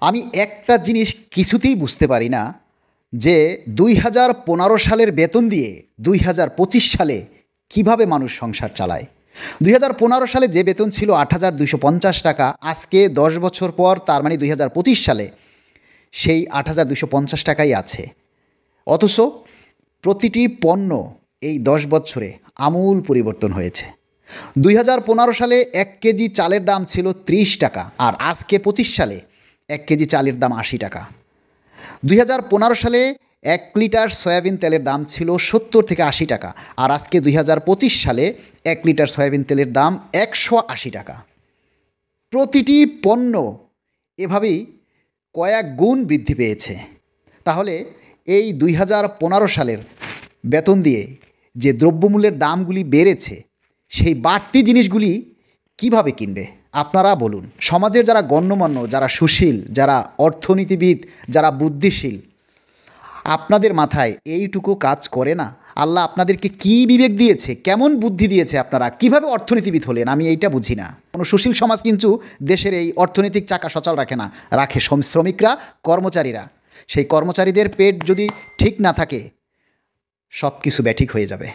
আমি একটা জিনিস কিছুতেই বুঝতে পারি না যে 2015 সালের বেতন দিয়ে 2025 সালে কিভাবে মানুষ সংসার চালায়। 2015 সালে যে বেতন ছিল 8,250 টাকা, আজকে 10 বছর পর তার মানে 2025 সালে সেই 8,250 টাকাই আছে। অথচ প্রতিটি পণ্য এই 10 বছরে আমূল পরিবর্তন হয়েছে। 2015 সালে 1 কেজি চালের দাম ছিল 30 টাকা, আর আজকে 25 সালে 1 কেজি চালের দাম 80 টাকা। 2015 সালে 1 লিটার সয়াবিন তেলের দাম ছিল 70 থেকে 80 টাকা, আর আজকে 2025 সালে 1 লিটার সয়াবিন তেলের দাম 180 টাকা। প্রতিটি পণ্য এভাবেই কয়েক গুণ বৃদ্ধি পেয়েছে। তাহলে এই 2015 সালের বেতন দিয়ে যে দ্রব্যমূল্যের দামগুলি বেড়েছে, সেই বাড়তি জিনিসগুলি কিভাবে কিনবে আপনারা বলুন। সমাজের যারা গণ্যমান্য, যারা সুশীল, যারা অর্থনীতিবিদ, যারা বুদ্ধিশীল, আপনাদের মাথায় এইটুকু কাজ করে না? আল্লাহ আপনাদেরকে কী বিবেক দিয়েছে, কেমন বুদ্ধি দিয়েছে, আপনারা কিভাবে অর্থনীতিবিদ হলেন? আমি এইটা বুঝি না। কোনো সুশীল সমাজ কিন্তু দেশের এই অর্থনৈতিক চাকা সচল রাখে না, রাখে শ্রমিকরা, কর্মচারীরা। সেই কর্মচারীদের পেট যদি ঠিক না থাকে, সব কিছু ব্যাঠিক হয়ে যাবে।